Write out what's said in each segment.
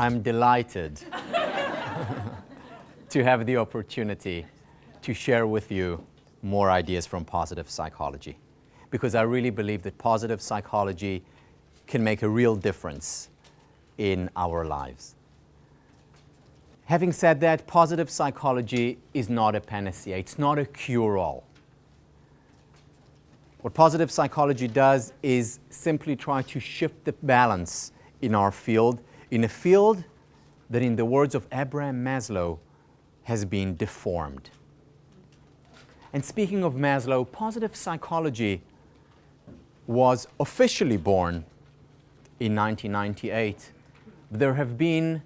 I'm delighted to have the opportunity to share with you more ideas from positive psychology, because I really believe that positive psychology can make a real difference in our lives. Having said that, positive psychology is not a panacea. It's not a cure-all. What positive psychology does is simply try to shift the balance in our field, in a field that, in the words of Abraham Maslow, has been deformed. And speaking of Maslow, positive psychology was officially born in 1998. There have been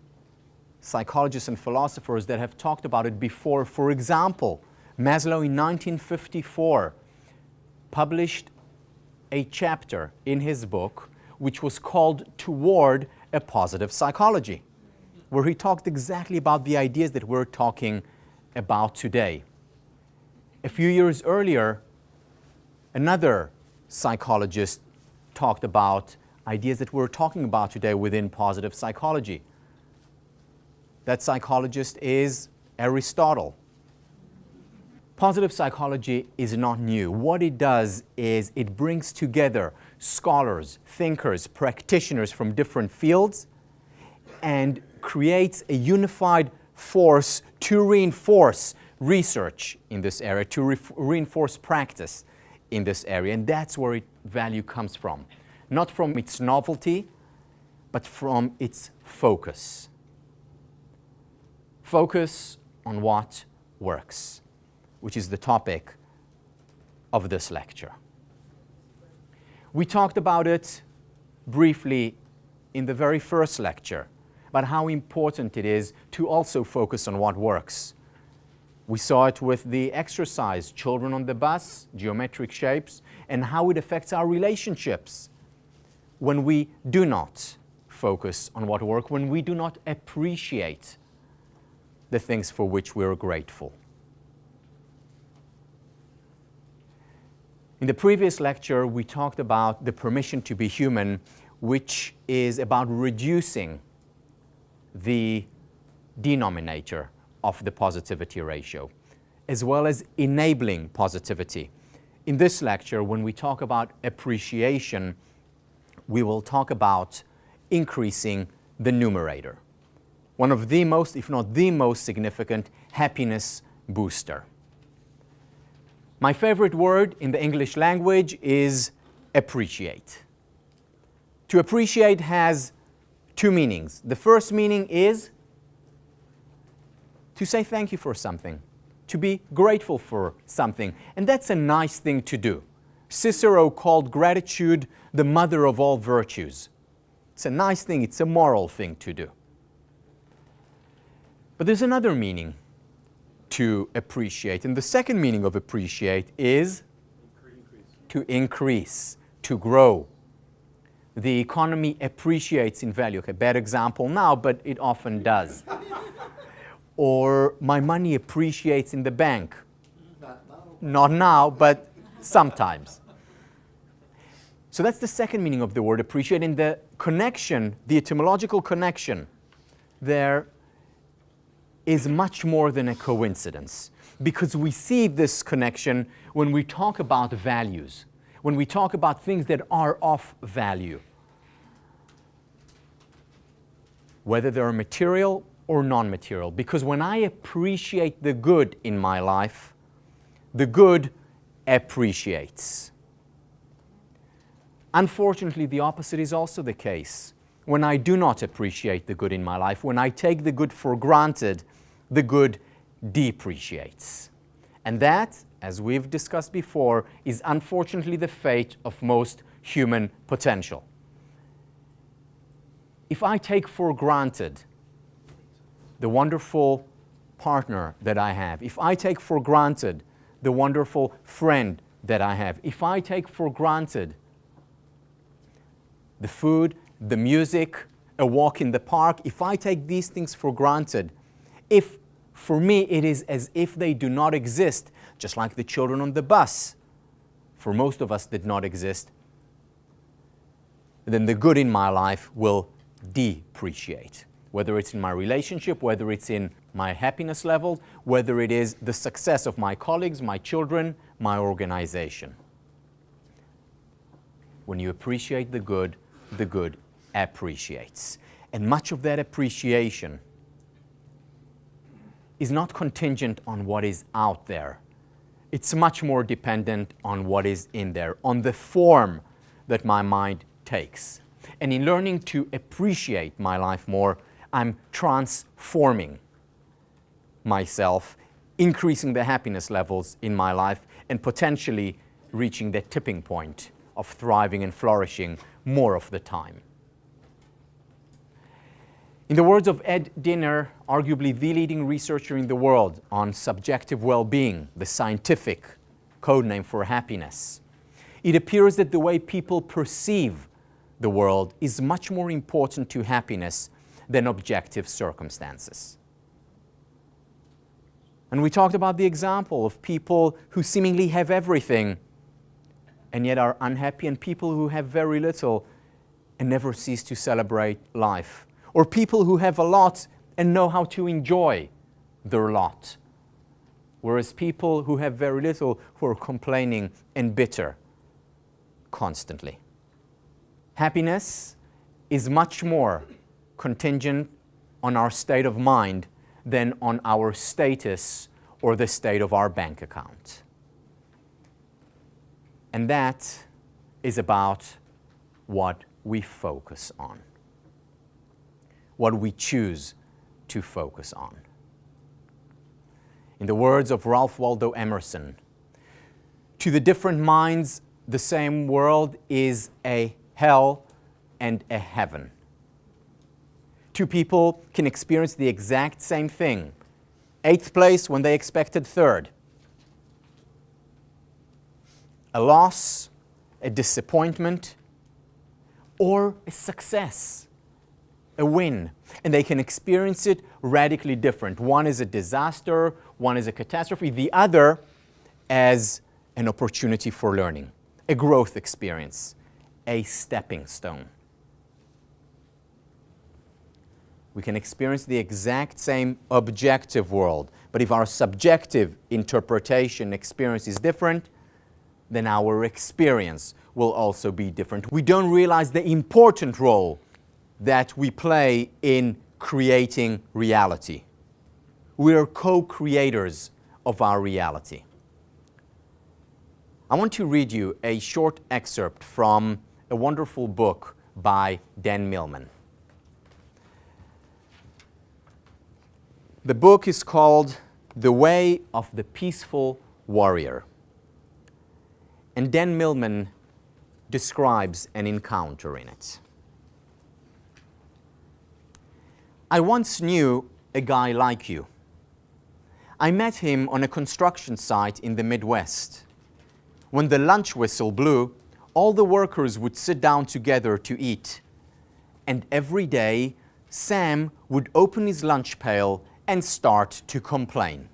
psychologists and philosophers that have talked about it before. For example, Maslow in 1954 published a chapter in his book which was called Toward a Positive Psychology, where he talked exactly about the ideas that we're talking about today. A few years earlier, another psychologist talked about ideas that we're talking about today within positive psychology. That psychologist is Aristotle. Positive psychology is not new. What it does is it brings together scholars, thinkers, practitioners from different fields and creates a unified force to reinforce research in this area, to reinforce practice in this area. And that's where its value comes from. Not from its novelty, but from its focus. Focus on what works, which is the topic of this lecture. We talked about it briefly in the very first lecture, about how important it is to also focus on what works. We saw it with the exercise, children on the bus, geometric shapes, and how it affects our relationships when we do not focus on what works, when we do not appreciate the things for which we're grateful. In the previous lecture, we talked about the permission to be human, which is about reducing the denominator of the positivity ratio, as well as enabling positivity. In this lecture, when we talk about appreciation, we will talk about increasing the numerator, one of the most, if not the most significant happiness booster. My favorite word in the English language is appreciate. To appreciate has two meanings. The first meaning is to say thank you for something, to be grateful for something, and that's a nice thing to do. Cicero called gratitude the mother of all virtues. It's a nice thing, it's a moral thing to do. But there's another meaning to appreciate, and the second meaning of appreciate is to increase, to grow. The economy appreciates in value. Okay, bad example now, but it often does. Or my money appreciates in the bank. Not now, but sometimes. So that's the second meaning of the word appreciate. And the connection, the etymological connection there is much more than a coincidence, because we see this connection when we talk about values, when we talk about things that are of value, whether they're material or non-material. Because when I appreciate the good in my life, the good appreciates. Unfortunately, the opposite is also the case. When I do not appreciate the good in my life, when I take the good for granted, the good depreciates. And that, as we've discussed before, is unfortunately the fate of most human potential. If I take for granted the wonderful partner that I have, if I take for granted the wonderful friend that I have, if I take for granted the food, the music, a walk in the park, if I take these things for granted, if for me it is as if they do not exist, just like the children on the bus, for most of us did not exist, then the good in my life will depreciate, whether it's in my relationship, whether it's in my happiness level, whether it is the success of my colleagues, my children, my organization. When you appreciate the good appreciates. And much of that appreciation is not contingent on what is out there. It's much more dependent on what is in there, on the form that my mind takes. And in learning to appreciate my life more, I'm transforming myself, increasing the happiness levels in my life, and potentially reaching the tipping point of thriving and flourishing more of the time. In the words of Ed Dinner, arguably the leading researcher in the world on subjective well-being, the scientific codename for happiness, it appears that the way people perceive the world is much more important to happiness than objective circumstances. And we talked about the example of people who seemingly have everything and yet are unhappy, and people who have very little and never cease to celebrate life. Or people who have a lot and know how to enjoy their lot. Whereas people who have very little who are complaining and bitter constantly. Happiness is much more contingent on our state of mind than on our status or the state of our bank account. And that is about what we focus on, what we choose to focus on. In the words of Ralph Waldo Emerson, to the different minds, the same world is a hell and a heaven. Two people can experience the exact same thing. 8th place when they expected 3rd. A loss, a disappointment, or a success, a win. And they can experience it radically different. One is a disaster, one is a catastrophe, the other as an opportunity for learning, a growth experience, a stepping stone. We can experience the exact same objective world, but if our subjective interpretation experience is different, then our experience will also be different. We don't realize the important role that we play in creating reality. We are co-creators of our reality. I want to read you a short excerpt from a wonderful book by Dan Millman. The book is called The Way of the Peaceful Warrior. And Dan Millman describes an encounter in it. I once knew a guy like you. I met him on a construction site in the Midwest. When the lunch whistle blew, all the workers would sit down together to eat. And every day, Sam would open his lunch pail and start to complain.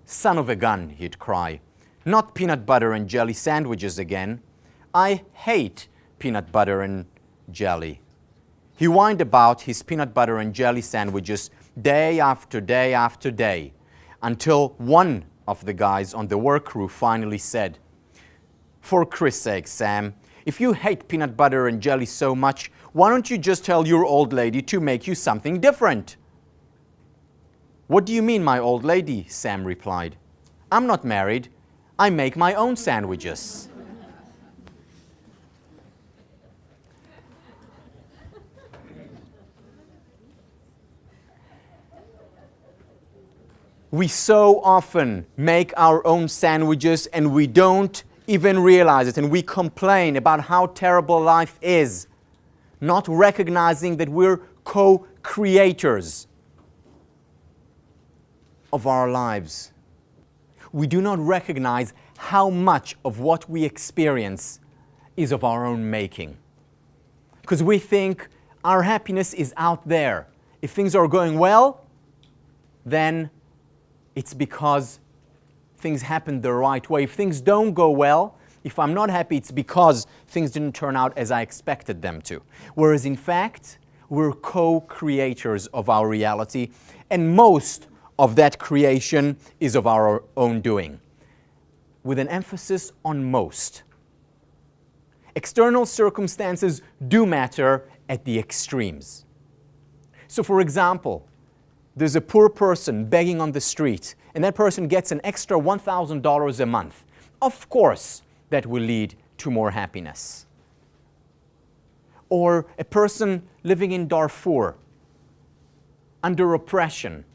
"Son of a gun," he'd cry. "Not peanut butter and jelly sandwiches again. I hate peanut butter and jelly." He whined about his peanut butter and jelly sandwiches day after day after day, until one of the guys on the work crew finally said, "For Christ's sake, Sam, if you hate peanut butter and jelly so much, why don't you just tell your old lady to make you something different?" "What do you mean, my old lady?" Sam replied. "I'm not married. I make my own sandwiches." We so often make our own sandwiches and we don't even realize it, and we complain about how terrible life is, not recognizing that we're co-creators of our lives. We do not recognize how much of what we experience is of our own making. Because we think our happiness is out there. If things are going well, then it's because things happened the right way. If things don't go well, if I'm not happy, it's because things didn't turn out as I expected them to. Whereas in fact, We're co-creators of our reality, and most of that creation is of our own doing, with an emphasis on most. External circumstances do matter at the extremes. So for example, there's a poor person begging on the street, and that person gets an extra $1,000 a month. Of course, that will lead to more happiness. Or a person living in Darfur, under oppression,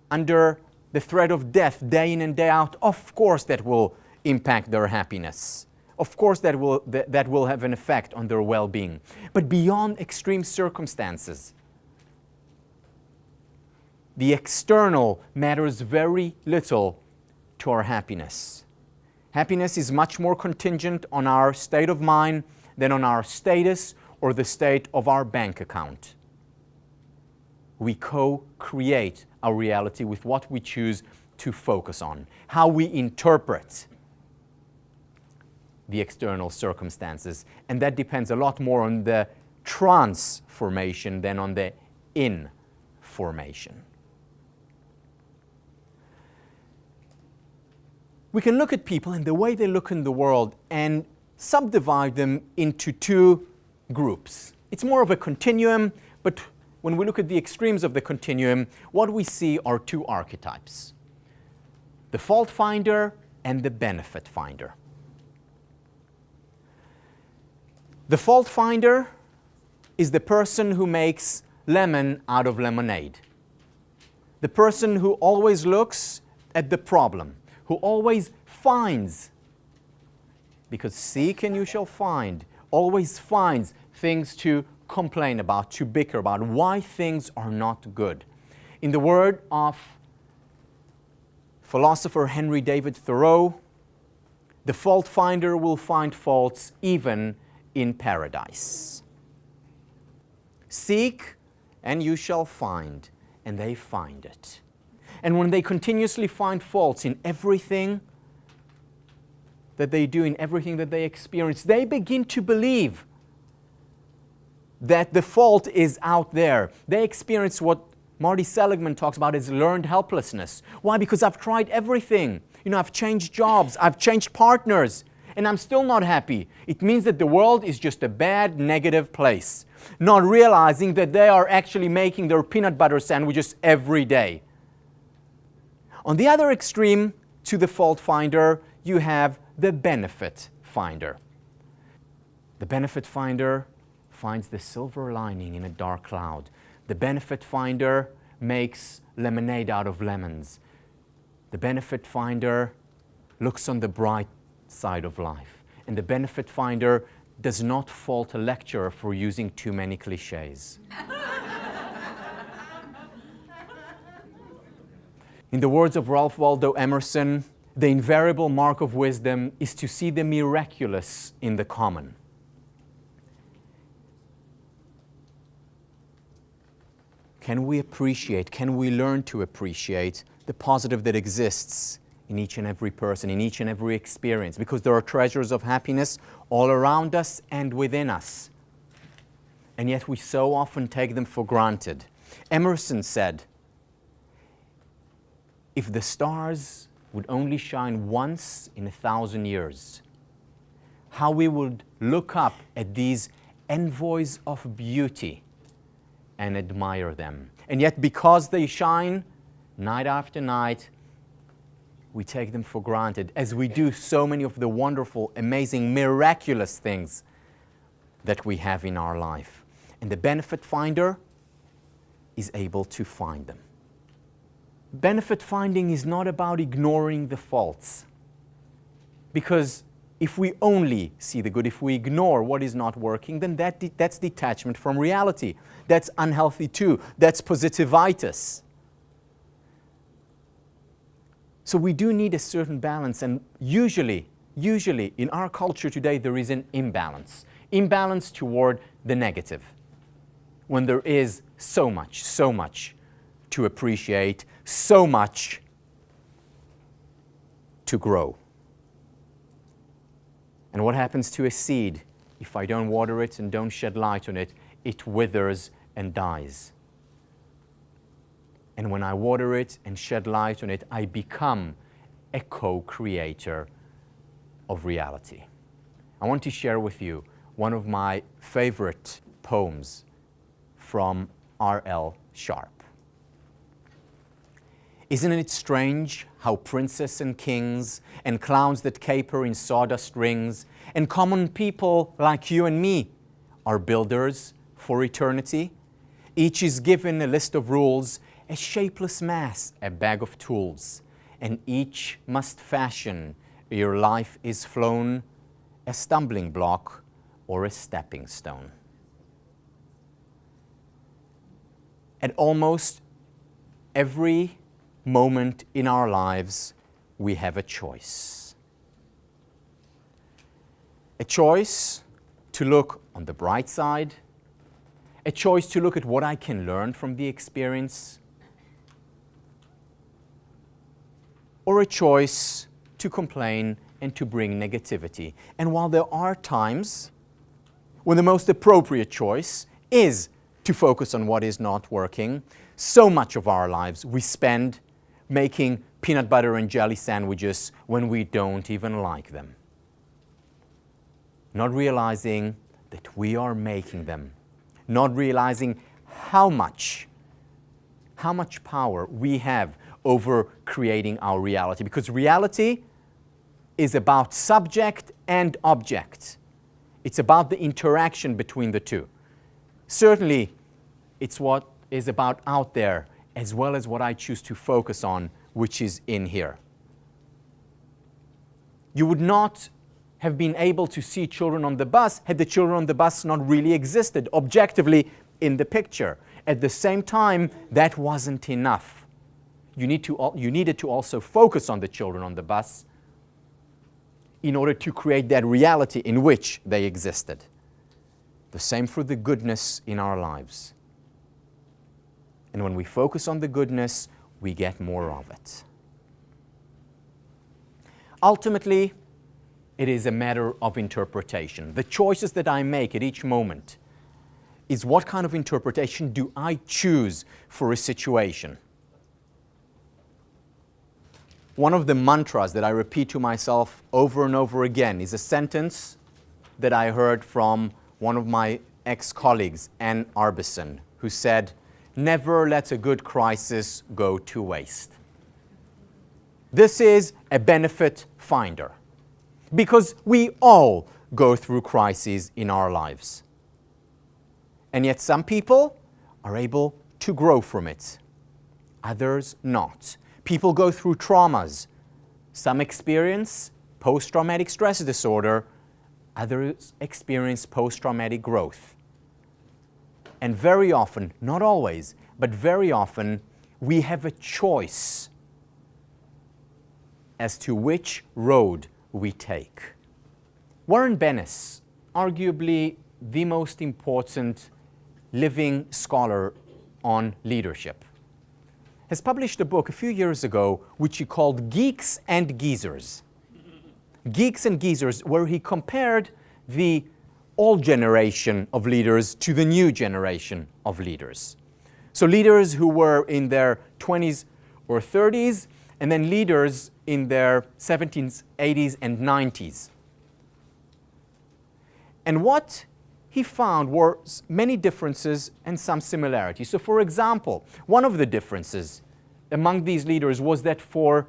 under the threat of death day in and day out, of course that will impact their happiness. Of course that will have an effect on their well-being. But beyond extreme circumstances, the external matters very little to our happiness. Happiness is much more contingent on our state of mind than on our status or the state of our bank account. We co-create our reality with what we choose to focus on, how we interpret the external circumstances. And that depends a lot more on the transformation than on the information. We can look at people and the way they look in the world and subdivide them into two groups. It's more of a continuum, but when we look at the extremes of the continuum, what we see are two archetypes: the fault finder and the benefit finder. The fault finder is the person who makes lemon out of lemonade. The person who always looks at the problem, who always finds, because seek and you shall find, always finds things to complain about, to bicker about, why things are not good. In the word of philosopher Henry David Thoreau, the fault finder will find faults even in paradise. Seek and you shall find, and they find it. And when they continuously find faults in everything that they do, in everything that they experience, they begin to believe that the fault is out there. They experience what Marty Seligman talks about as learned helplessness. Why? Because I've tried everything. I've changed jobs, I've changed partners, and I'm still not happy. It means that the world is just a bad, negative place, not realizing that they are actually making their peanut butter sandwiches every day. On the other extreme to the fault finder, you have the benefit finder. The benefit finder finds the silver lining in a dark cloud. The benefit finder makes lemonade out of lemons. The benefit finder looks on the bright side of life. And the benefit finder does not fault a lecturer for using too many cliches. In the words of Ralph Waldo Emerson, the invariable mark of wisdom is to see the miraculous in the common. Can we appreciate, can we learn to appreciate the positive that exists in each and every person, in each and every experience? Because there are treasures of happiness all around us and within us. And yet we so often take them for granted. Emerson said, if the stars would only shine once in 1,000 years, how we would look up at these envoys of beauty and admire them. And yet because they shine night after night, we take them for granted, as we do so many of the wonderful, amazing, miraculous things that we have in our life. And the benefit finder is able to find them. Benefit finding is not about ignoring the faults, because if we only see the good, if we ignore what is not working, then that's detachment from reality. That's unhealthy too. That's positivitis. So we do need a certain balance, and usually in our culture today there is an imbalance. Imbalance toward the negative, when there is so much to appreciate, so much to grow. And what happens to a seed if I don't water it and don't shed light on it? it withers and dies. And when I water it and shed light on it, I become a co-creator of reality. I want to share with you one of my favorite poems from R.L. Sharp. Isn't it strange how princes and kings and clowns that caper in sawdust rings and common people like you and me are builders for eternity? Each is given a list of rules, a shapeless mass, a bag of tools, and each must fashion ere life is flown a stumbling block or a stepping stone. At almost every moment in our lives, we have a choice. A choice to look on the bright side, a choice to look at what I can learn from the experience, or a choice to complain and to bring negativity. And while there are times when the most appropriate choice is to focus on what is not working, so much of our lives we spend making peanut butter and jelly sandwiches when we don't even like them. Not realizing that we are making them. Not realizing how much power we have over creating our reality. Because reality is about subject and object. It's about the interaction between the two. Certainly, it's what is about out there as well as what I choose to focus on, which is in here. You would not have been able to see children on the bus had the children on the bus not really existed objectively in the picture. At the same time, that wasn't enough. You needed to also focus on the children on the bus in order to create that reality in which they existed. The same for the goodness in our lives. And when we focus on the goodness, we get more of it. Ultimately, it is a matter of interpretation. The choices that I make at each moment is what kind of interpretation do I choose for a situation. One of the mantras that I repeat to myself over and over again is a sentence that I heard from one of my ex-colleagues, Ann Arbison, who said, "Never let a good crisis go to waste." This is a benefit finder because we all go through crises in our lives. And yet some people are able to grow from it, others not. People go through traumas. Some experience post-traumatic stress disorder, others experience post-traumatic growth. And very often, not always, but very often, we have a choice as to which road we take. Warren Bennis, arguably the most important living scholar on leadership, has published a book a few years ago which he called Geeks and Geezers. Geeks and Geezers, where he compared the old generation of leaders to the new generation of leaders. So leaders who were in their 20s or 30s, and then leaders in their 70s, 80s, and 90s. And what he found were many differences and some similarities. So for example, one of the differences among these leaders was that for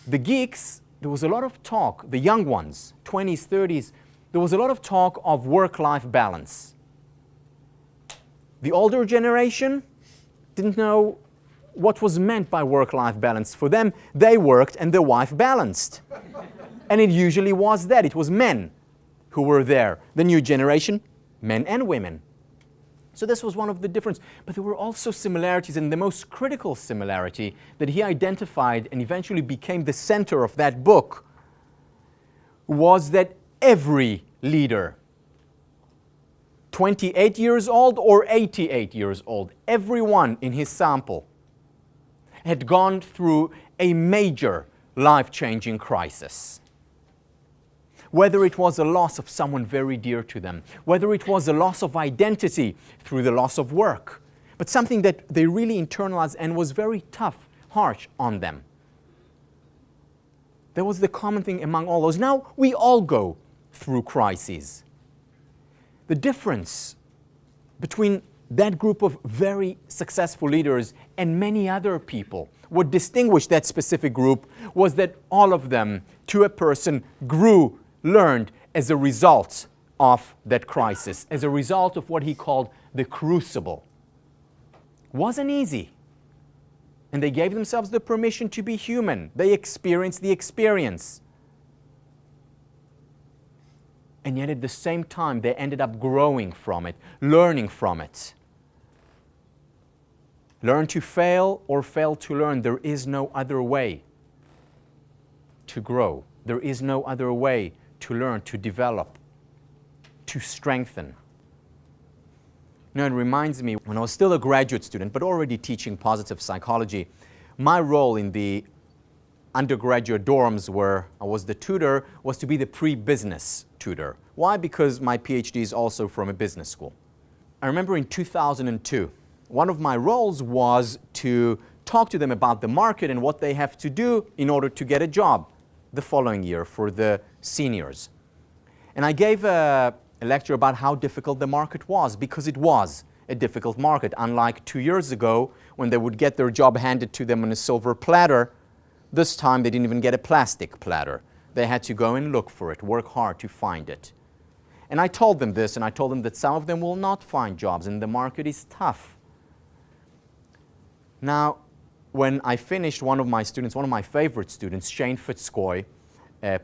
the geeks, there was a lot of talk, the young ones, 20s, 30s, there was a lot of talk of work-life balance. The older generation didn't know what was meant by work-life balance. For them, they worked and their wife balanced. And it usually was that. It was men who were there. The new generation, men and women. So this was one of the differences. But there were also similarities, and the most critical similarity that he identified and eventually became the center of that book was that every leader, 28 years old or 88 years old, everyone in his sample had gone through a major life-changing crisis. whether it was a loss of someone very dear to them, whether it was a loss of identity through the loss of work, but something that they really internalized and was very tough, harsh on them. There was the common thing among all those. Now, we all go through crises. The difference between that group of very successful leaders and many other people, what distinguished that specific group was that all of them, to a person, grew, learned as a result of that crisis, as a result of what he called the crucible. Wasn't easy. And they gave themselves the permission to be human. They experienced the experience. And yet at the same time, they ended up growing from it, learning from it. Learn to fail or fail to learn. There is no other way to grow. There is no other way to learn, to develop, to strengthen. You know, it reminds me, when I was still a graduate student, but already teaching positive psychology, my role in the undergraduate dorms where I was the tutor was to be the pre-business tutor. Why? Because my PhD is also from a business school. I remember in 2002, one of my roles was to talk to them about the market and what they have to do in order to get a job the following year for the seniors. And I gave a lecture about how difficult the market was, because it was a difficult market. Unlike 2 years ago, when they would get their job handed to them on a silver platter, this time they didn't even get a plastic platter. They had to go and look for it, work hard to find it. And I told them this, and I told them that some of them will not find jobs, and the market is tough. Now, when I finished, one of my students, one of my favorite students, Shane Fitzcoy,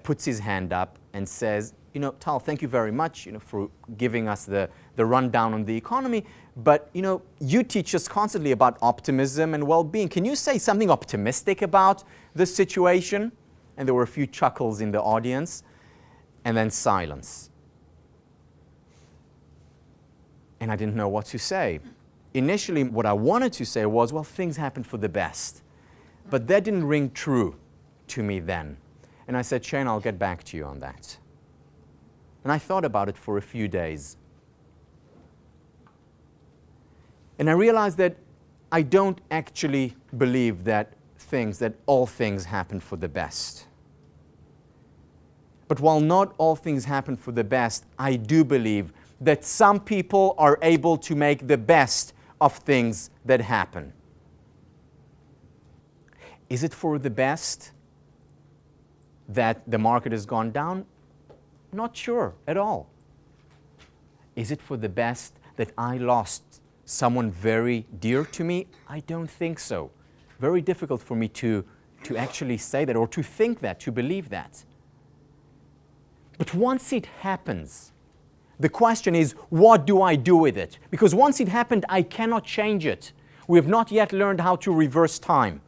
puts his hand up and says, you know, Tal, thank you very much, you know, for giving us the rundown on the economy, but, you know, you teach us constantly about optimism and well-being. Can you say something optimistic about this situation? And there were a few chuckles in the audience, and then silence. And I didn't know what to say. Initially, what I wanted to say was, well, things happen for the best. But that didn't ring true to me then. And I said, Shane, I'll get back to you on that. And I thought about it for a few days. And I realized that I don't actually believe that all things happen for the best. But while not all things happen for the best, I do believe that some people are able to make the best of things that happen. Is it for the best that the market has gone down? Not sure at all. Is it for the best that I lost someone very dear to me? I don't think so. Very difficult for me to actually say that or to think that, to believe that. But once it happens, the question is, what do I do with it? Because once it happened, I cannot change it. We have not yet learned how to reverse time.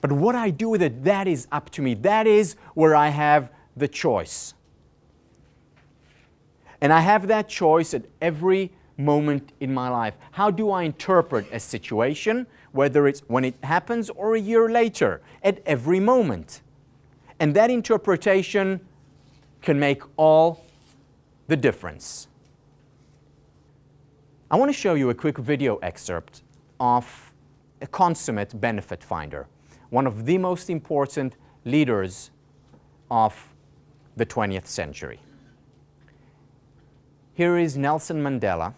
But what I do with it, that is up to me. That is where I have the choice. And I have that choice at every moment in my life. How do I interpret a situation, whether it's when it happens or a year later, at every moment? And that interpretation can make all the difference. I want to show you a quick video excerpt of a consummate benefit finder, one of the most important leaders of the 20th century. Here is Nelson Mandela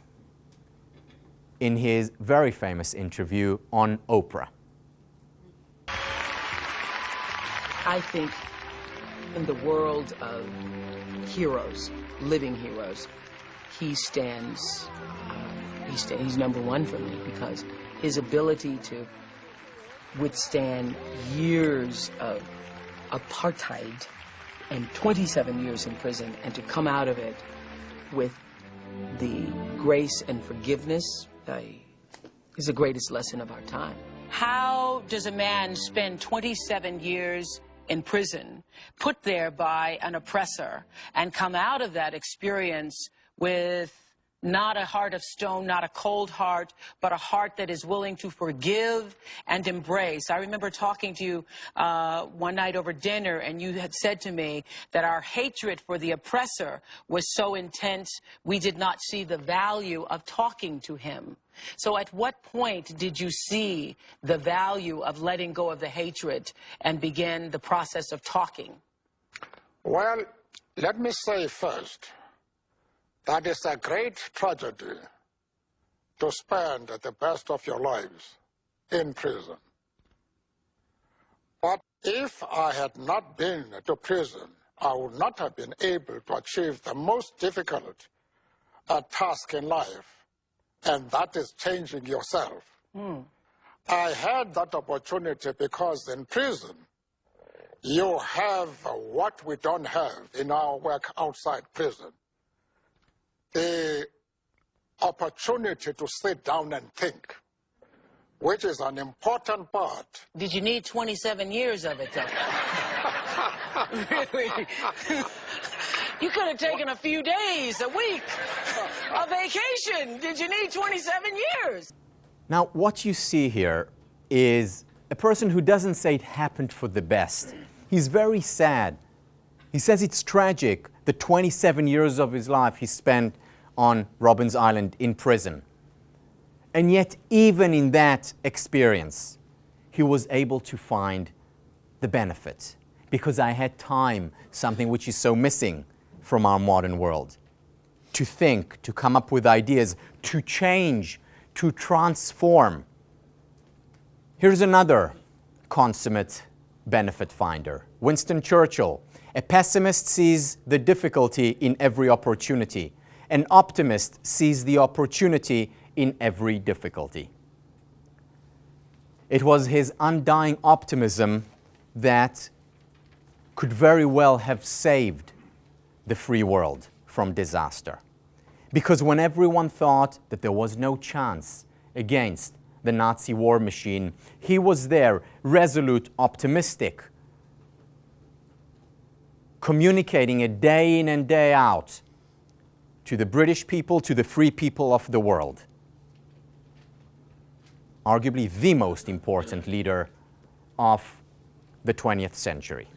in his very famous interview on Oprah. I think in the world of heroes, living heroes, he's number one for me, because his ability to withstand years of apartheid and 27 years in prison, and to come out of it with the grace and forgiveness is the greatest lesson of our time. How does a man spend 27 years in prison, put there by an oppressor, and come out of that experience with not a heart of stone, not a cold heart, but a heart that is willing to forgive and embrace. I remember talking to you one night over dinner, and you had said to me that our hatred for the oppressor was so intense, we did not see the value of talking to him. So at what point did you see the value of letting go of the hatred and begin the process of talking? Well, let me say first, that is a great tragedy to spend the best of your lives in prison. But if I had not been to prison, I would not have been able to achieve the most difficult task in life, and that is changing yourself. I had that opportunity because in prison, you have what we don't have in our work outside prison. The opportunity to sit down and think, which is an important part. Did you need 27 years of it, though? Really? You could have taken a few days, a week, a vacation. Did you need 27 years? Now, what you see here is a person who doesn't say it happened for the best. He's very sad. He says it's tragic, the 27 years of his life he spent on Robben's Island in prison. And yet, even in that experience, he was able to find the benefit. Because I had time, something which is so missing from our modern world. To think, to come up with ideas, to change, to transform. Here's another consummate benefit finder. Winston Churchill. A pessimist sees the difficulty in every opportunity. An optimist sees the opportunity in every difficulty. It was his undying optimism that could very well have saved the free world from disaster. Because when everyone thought that there was no chance against the Nazi war machine, he was there, resolute, optimistic, communicating it day in and day out to the British people, to the free people of the world. Arguably the most important leader of the 20th century.